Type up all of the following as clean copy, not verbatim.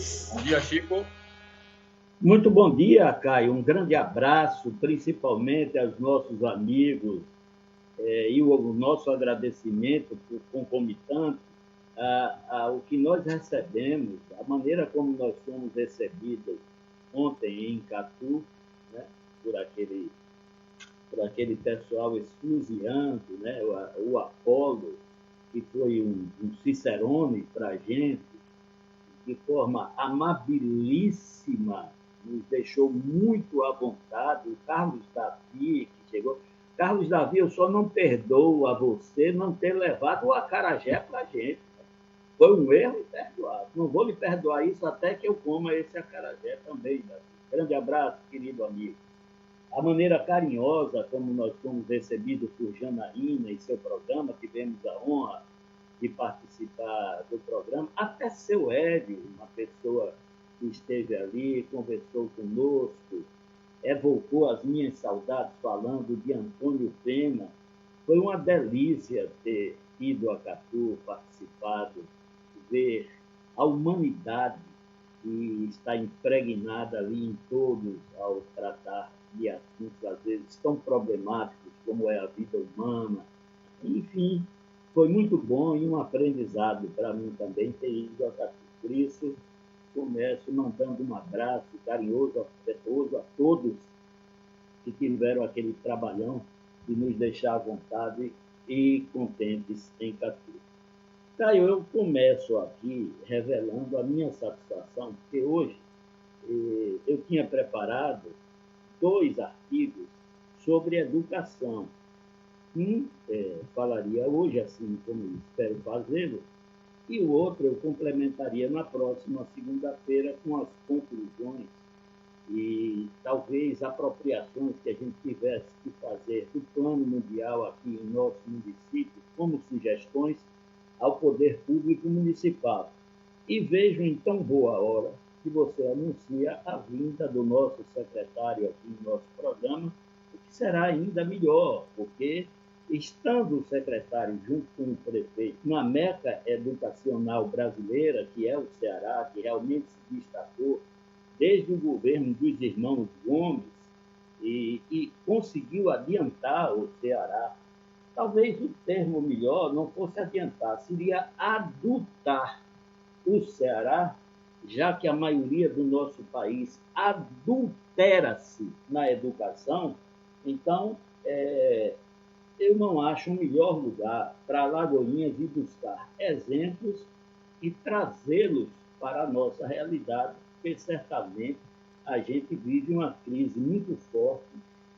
Bom dia, Chico. Muito bom dia, Caio. Um grande abraço, principalmente aos nossos amigos, e o nosso agradecimento por concomitante ao que nós recebemos, a maneira como nós fomos recebidos ontem em Catu, né, por aquele, por aquele pessoal esfuziando, né, o Apolo, que foi um cicerone para a gente, de forma amabilíssima, nos deixou muito à vontade. O Carlos Davi, que chegou. Carlos Davi, eu só não perdoo a você não ter levado o acarajé para a gente. Foi um erro imperdoável. Não vou lhe perdoar isso até que eu coma esse acarajé também, Davi. Grande abraço, querido amigo. A maneira carinhosa como nós fomos recebidos por Janaína e seu programa, tivemos a honra de participar do programa, até seu Hélio, uma pessoa que esteve ali, conversou conosco, evocou as minhas saudades falando de Antônio Pena. Foi uma delícia ter ido a Catu, participado, ver a humanidade que está impregnada ali em todos ao tratar de assuntos, às vezes, tão problemáticos como é a vida humana. Enfim, foi muito bom e um aprendizado para mim também ter ido a Catu. Por isso, começo mandando um abraço carinhoso, afetuoso a todos que tiveram aquele trabalhão de nos deixar à vontade e contentes em Catu. Caio, eu começo aqui revelando a minha satisfação, porque hoje eu tinha preparado dois artigos sobre educação. Falaria hoje, assim como espero fazê-lo, e o outro eu complementaria na próxima segunda-feira com as conclusões e talvez apropriações que a gente tivesse que fazer do plano mundial aqui em nosso município, como sugestões ao poder público municipal. E vejo em tão boa hora que você anuncia a vinda do nosso secretário aqui no nosso programa, o que será ainda melhor, porque estando o secretário junto com o prefeito na meca educacional brasileira, que é o Ceará, que realmente se destacou desde o governo dos irmãos Gomes e conseguiu adiantar o Ceará. Talvez o termo melhor não fosse adiantar, seria adultar o Ceará, já que a maioria do nosso país adultera-se na educação. Então, eu não acho um melhor lugar para Alagoinhas ir buscar exemplos e trazê-los para a nossa realidade, porque certamente a gente vive uma crise muito forte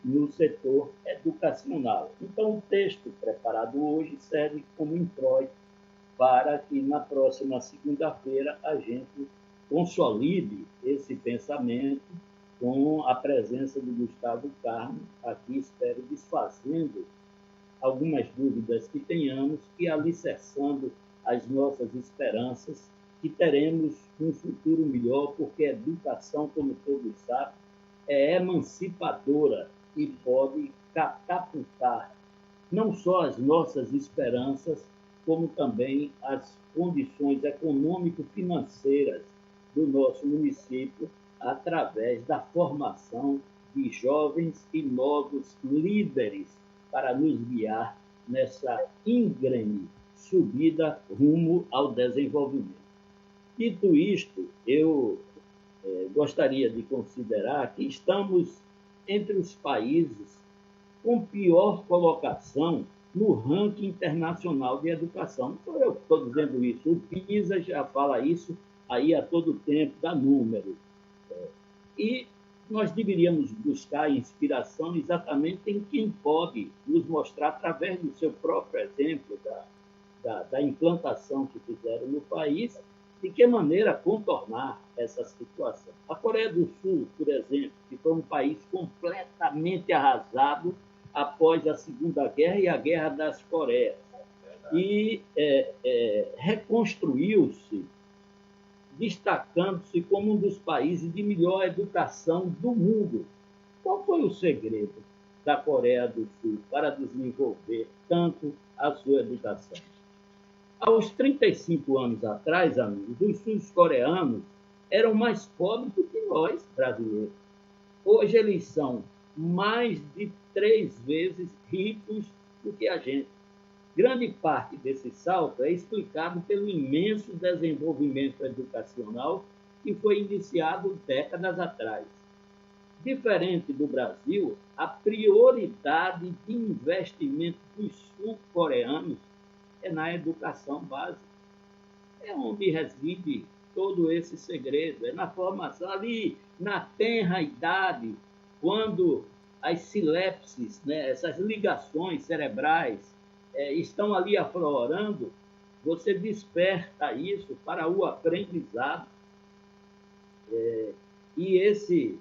no setor educacional. Então, o texto preparado hoje serve como introito para que na próxima segunda-feira a gente consolide esse pensamento com a presença do Gustavo Carmo, aqui espero desfazendo algumas dúvidas que tenhamos e alicerçando as nossas esperanças que teremos um futuro melhor, porque a educação, como todos sabem, é emancipadora e pode catapultar não só as nossas esperanças, como também as condições econômico-financeiras do nosso município, através da formação de jovens e novos líderes para nos guiar nessa íngreme subida rumo ao desenvolvimento. Dito isto, eu gostaria de considerar que estamos entre os países com pior colocação no ranking internacional de educação. Não sou eu que estou dizendo isso, o PISA já fala isso aí a todo tempo, dá número. E nós deveríamos buscar inspiração exatamente em quem pode nos mostrar, através do seu próprio exemplo, da implantação que fizeram no país, de que maneira contornar essa situação. A Coreia do Sul, por exemplo, que foi um país completamente arrasado após a Segunda Guerra e a Guerra das Coreias, e reconstruiu-se, destacando-se como um dos países de melhor educação do mundo. Qual foi o segredo da Coreia do Sul para desenvolver tanto a sua educação? Aos 35 anos atrás, amigos, os sul-coreanos eram mais pobres do que nós, brasileiros. Hoje eles são mais de 3 vezes ricos do que a gente. Grande parte desse salto é explicado pelo imenso desenvolvimento educacional que foi iniciado décadas atrás. Diferente do Brasil, a prioridade de investimento dos sul-coreanos é na educação básica. É onde reside todo esse segredo, é na formação, ali na tenra idade, quando as sinapses, né, essas ligações cerebrais, estão ali aflorando, você desperta isso para o aprendizado. E esse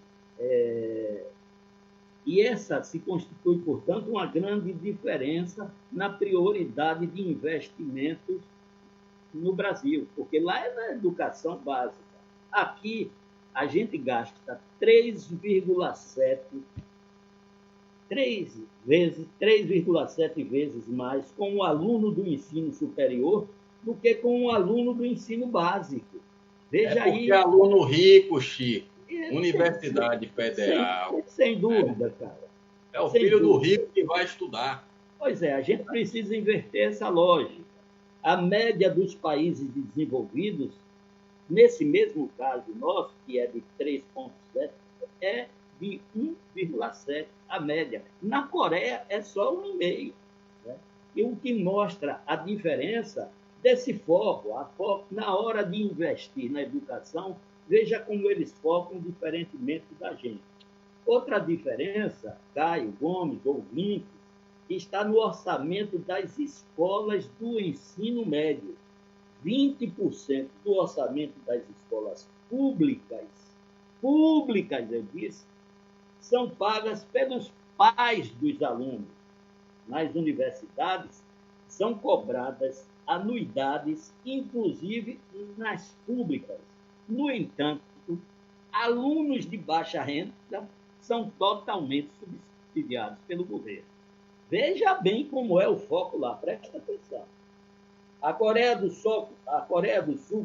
e essa se constitui, portanto, uma grande diferença na prioridade de investimentos no Brasil, porque lá é na educação básica. Aqui, a gente gasta 3,7 vezes mais com o aluno do ensino superior do que com o aluno do ensino básico. Veja aí. Porque aluno rico, Chico, Universidade Federal. Sem dúvida, cara. É o filho do rico que vai estudar. Pois é, a gente precisa inverter essa lógica. A média dos países desenvolvidos, nesse mesmo caso nosso, que é de 3,7, é de 1,7 a média. Na Coreia é só 1,5. Né? E o que mostra a diferença desse foco, na hora de investir na educação, veja como eles focam diferentemente da gente. Outra diferença, Caio, Gomes, ouvintes, está no orçamento das escolas do ensino médio. 20% do orçamento das escolas públicas, eu disse, são pagas pelos pais dos alunos. Nas universidades, são cobradas anuidades, inclusive nas públicas. No entanto, alunos de baixa renda são totalmente subsidiados pelo governo. Veja bem como é o foco lá, presta atenção. A Coreia do Sul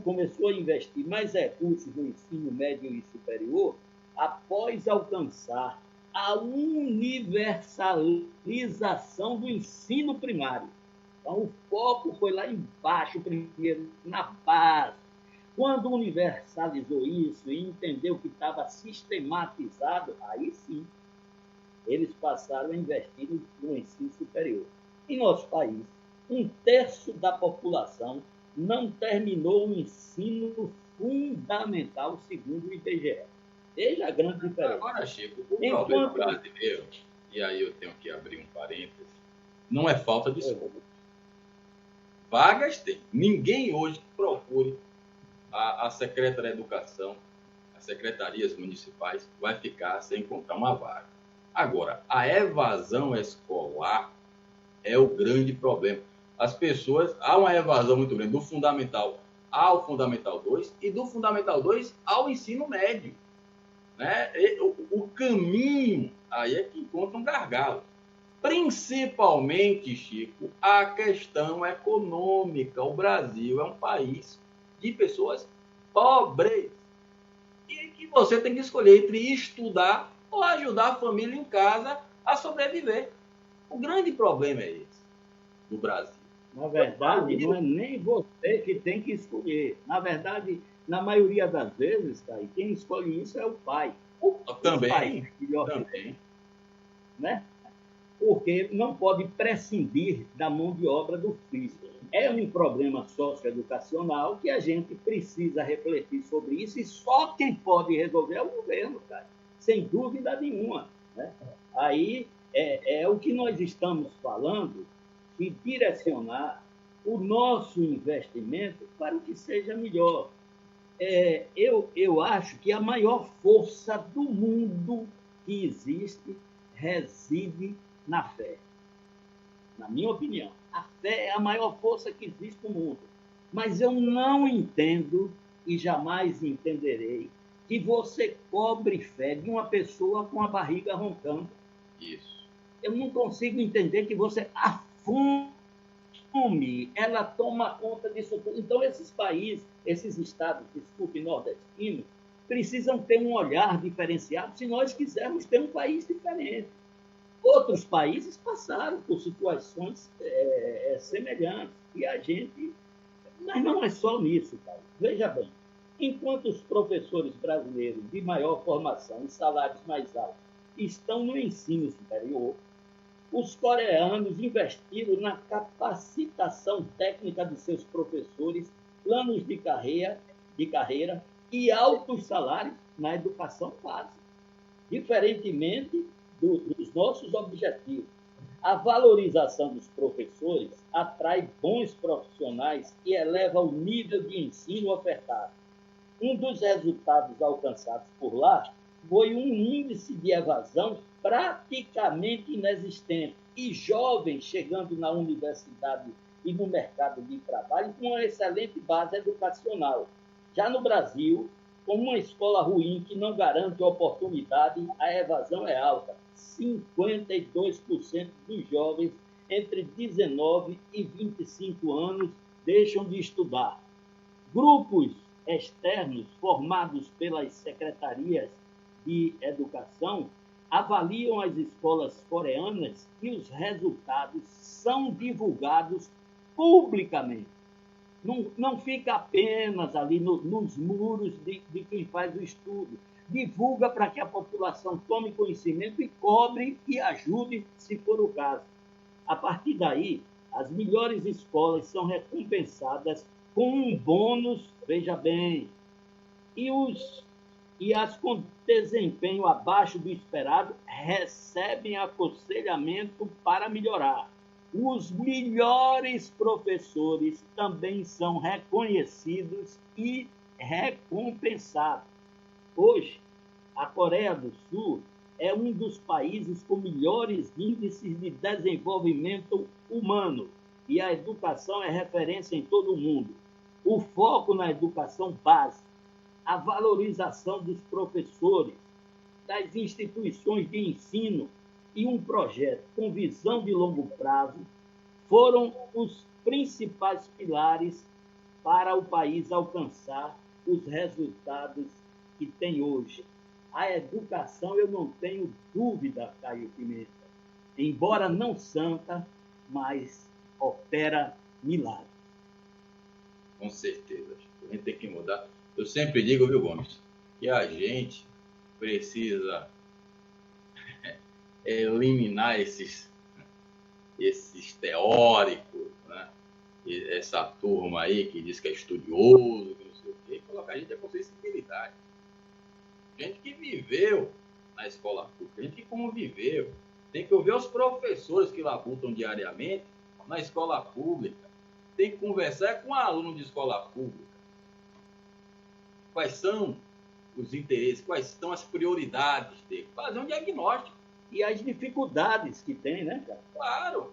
começou a investir mais recursos no ensino médio e superior após alcançar a universalização do ensino primário. Então, o foco foi lá embaixo, primeiro, na base. Quando universalizou isso e entendeu que estava sistematizado, aí sim, eles passaram a investir no ensino superior. Em nosso país, 1/3 da população não terminou o ensino fundamental, segundo o IBGE. Veja a grande diferença. Agora, Chico, o problema brasileiro, e aí eu tenho que abrir um parênteses, não é falta de escola. Vagas tem. Ninguém hoje que procure a Secretaria da Educação, as secretarias municipais, vai ficar sem encontrar uma vaga. Agora, a evasão escolar é o grande problema. As pessoas, há uma evasão muito grande do Fundamental ao Fundamental 2 e do Fundamental 2 ao ensino médio. Né? O caminho aí é que encontra um gargalo. Principalmente, Chico, a questão econômica. O Brasil é um país de pessoas pobres. E que você tem que escolher entre estudar ou ajudar a família em casa a sobreviver. O grande problema é esse, do Brasil. Na verdade, não é nem você que tem que escolher. Na verdade, na maioria das vezes, Caio, quem escolhe isso é o pai. Também. Né? Porque não pode prescindir da mão de obra do filho. É um problema socioeducacional que a gente precisa refletir sobre isso e só quem pode resolver é o governo, cara, sem dúvida nenhuma. Né? Aí é o que nós estamos falando, de direcionar o nosso investimento para o que seja melhor. Eu acho que a maior força do mundo que existe reside na fé. Na minha opinião, a fé é a maior força que existe no mundo. Mas eu não entendo e jamais entenderei que você cobre fé de uma pessoa com a barriga roncando. Isso. Eu não consigo entender que você afume, ela toma conta disso tudo. Então, esses países, esses estados, desculpe, nordestinos, precisam ter um olhar diferenciado se nós quisermos ter um país diferente. Outros países passaram por situações semelhantes e a gente... Mas não é só nisso, Paulo. Veja bem, enquanto os professores brasileiros de maior formação e salários mais altos estão no ensino superior, os coreanos investiram na capacitação técnica de seus professores, planos de carreira e altos salários na educação básica, diferentemente dos nossos objetivos. A valorização dos professores atrai bons profissionais e eleva o nível de ensino ofertado. Um dos resultados alcançados por lá foi um índice de evasão praticamente inexistente e jovens chegando na universidade e no mercado de trabalho com uma excelente base educacional. Já no Brasil, com uma escola ruim que não garante oportunidade, a evasão é alta. 52% dos jovens entre 19 e 25 anos deixam de estudar. Grupos externos formados pelas secretarias de educação avaliam as escolas coreanas e os resultados são divulgados publicamente. Não fica apenas ali nos muros de quem faz o estudo. Divulga para que a população tome conhecimento e cobre e ajude, se for o caso. A partir daí, as melhores escolas são recompensadas com um bônus, veja bem, e as com desempenho abaixo do esperado recebem aconselhamento para melhorar. Os melhores professores também são reconhecidos e recompensados. Hoje, a Coreia do Sul é um dos países com melhores índices de desenvolvimento humano e a educação é referência em todo o mundo. O foco na educação básica, a valorização dos professores, das instituições de ensino e um projeto com visão de longo prazo foram os principais pilares para o país alcançar os resultados que tem hoje. A educação, eu não tenho dúvida, Caio Pimenta, embora não santa, mas opera milagres. Com certeza. A gente tem que mudar. Eu sempre digo, viu, Gomes, que a gente precisa eliminar esses teóricos, né? Essa turma aí que diz que é estudioso, que não sei o quê, e colocar a gente com sensibilidade. Gente que viveu na escola pública, gente que conviveu. Tem que ouvir os professores que labutam diariamente na escola pública. Tem que conversar com aluno de escola pública. Quais são os interesses, quais são as prioridades dele. Fazer um diagnóstico. E as dificuldades que tem, né, cara? Claro.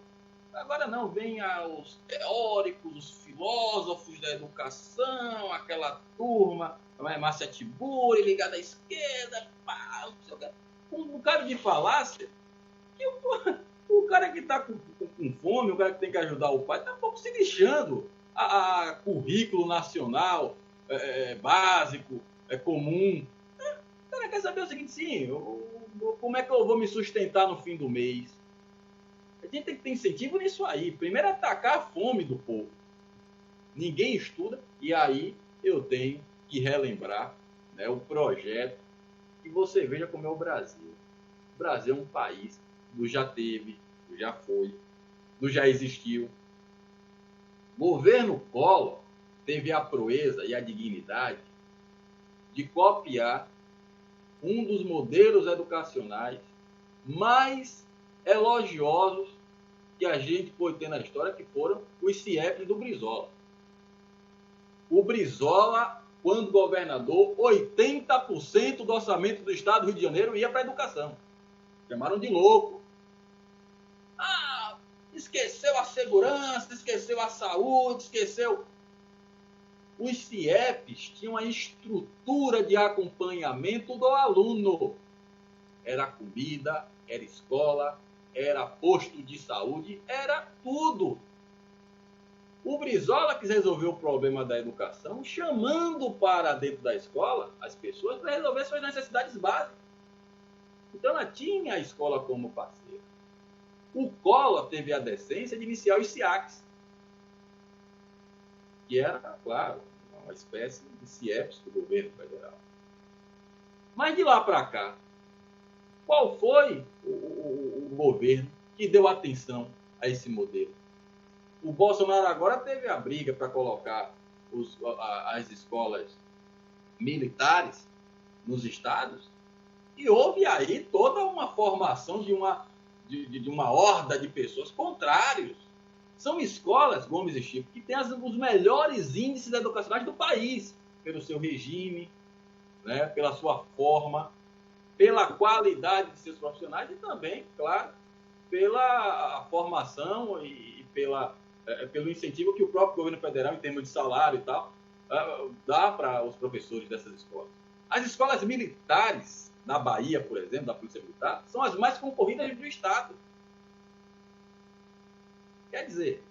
Agora não, vem os teóricos, os filósofos da educação, aquela turma, Márcia Tiburi, ligada à esquerda, pá, não sei o que. Um bocado de falácia, que o cara que está com fome, o cara que tem que ajudar o pai, está um pouco se lixando a currículo nacional, básico, comum. O cara quer saber o seguinte, sim, como é que eu vou me sustentar no fim do mês? A gente tem que ter incentivo nisso aí. Primeiro, atacar a fome do povo. Ninguém estuda, e aí eu tenho que relembrar, né, o projeto, e você veja como é o Brasil. O Brasil é um país do já teve, do já foi, do já existiu. O governo Collor teve a proeza e a dignidade de copiar um dos modelos educacionais mais elogiosos que a gente pode ter na história, que foram os CIEPs do Brizola. O Brizola, quando governador, 80% do orçamento do estado do Rio de Janeiro ia para a educação. Chamaram de louco. Esqueceu a segurança, esqueceu a saúde, esqueceu... Os CIEPs tinham a estrutura de acompanhamento do aluno. Era comida, era escola, era posto de saúde, era tudo. O Brizola quis resolver o problema da educação, chamando para dentro da escola as pessoas para resolver suas necessidades básicas. Então, ela tinha a escola como parceira. O Collor teve a decência de iniciar os SIACs, que era, claro, uma espécie de CIEPs do governo federal. Mas de lá para cá, qual foi o governo que deu atenção a esse modelo? O Bolsonaro agora teve a briga para colocar as escolas militares nos estados, e houve aí toda uma formação de uma horda de pessoas contrários. São escolas, Gomes e Chico, que têm os melhores índices educacionais do país, pelo seu regime, né, pela sua forma, pela qualidade de seus profissionais e também, claro, pela formação e pelo incentivo que o próprio governo federal, em termos de salário e tal, dá para os professores dessas escolas. As escolas militares da Bahia, por exemplo, da Polícia Militar, são as mais concorridas do Estado. Quer dizer,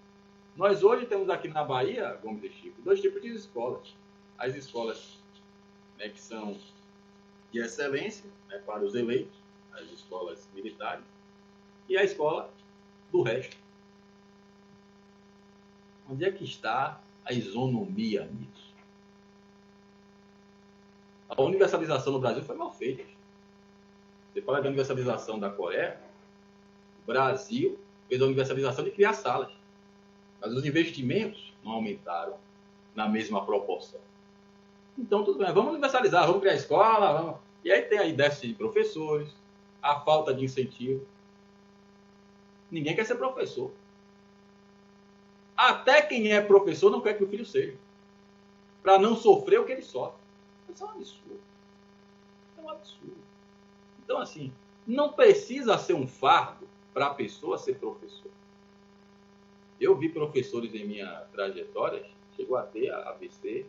nós hoje temos aqui na Bahia, Gomes e Chico, 2 tipos de escolas. As escolas, né, que são de excelência, né, para os eleitos, as escolas militares, e a escola do resto. Onde é que está a isonomia nisso? A universalização no Brasil foi mal feita. Você fala da universalização da Coreia, o Brasil fez a universalização de criar salas. Mas os investimentos não aumentaram na mesma proporção. Então, tudo bem, vamos universalizar, vamos criar escola, vamos... E aí tem aí déficit de professores, a falta de incentivo. Ninguém quer ser professor. Até quem é professor não quer que o filho seja, para não sofrer o que ele sofre. Isso é um absurdo. Isso é um absurdo. Então, assim, não precisa ser um fardo para a pessoa ser professor. Eu vi professores em minha trajetória, chegou a ter AVC,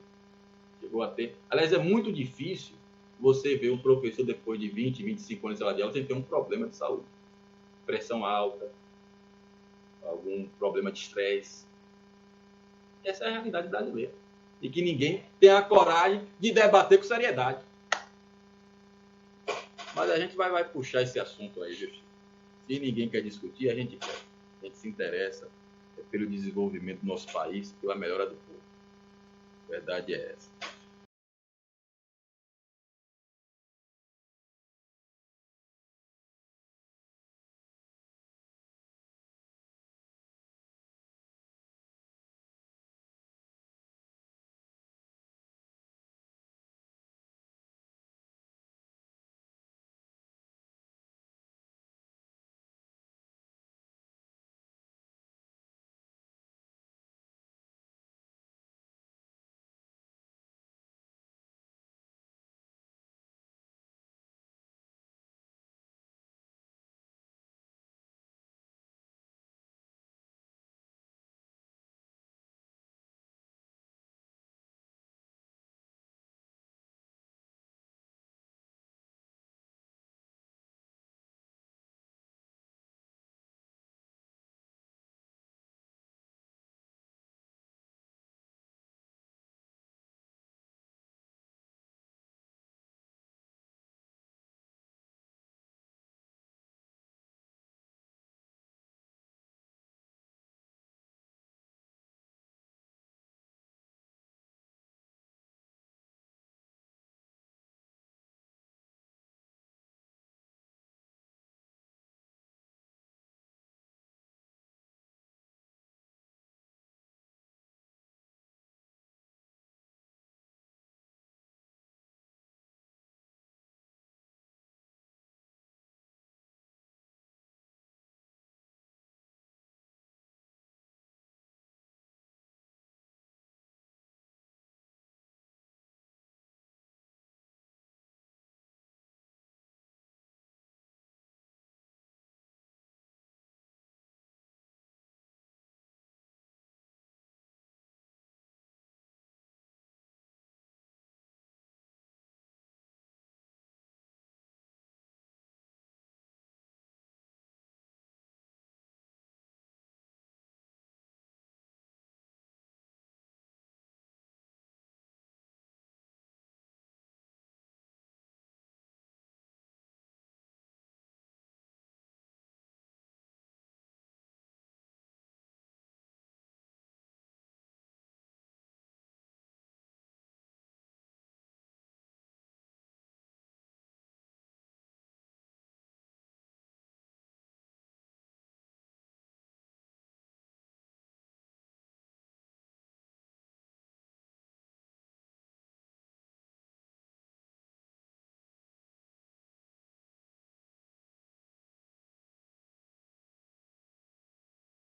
chegou a ter... Aliás, é muito difícil você ver um professor depois de 20, 25 anos de sala de aula sem ter um problema de saúde. Pressão alta, algum problema de estresse. Essa é a realidade brasileira. E que ninguém tem a coragem de debater com seriedade. Mas a gente vai puxar esse assunto aí, viu? Se ninguém quer discutir, a gente quer. A gente se interessa pelo desenvolvimento do nosso país, pela melhora do povo. A verdade é essa.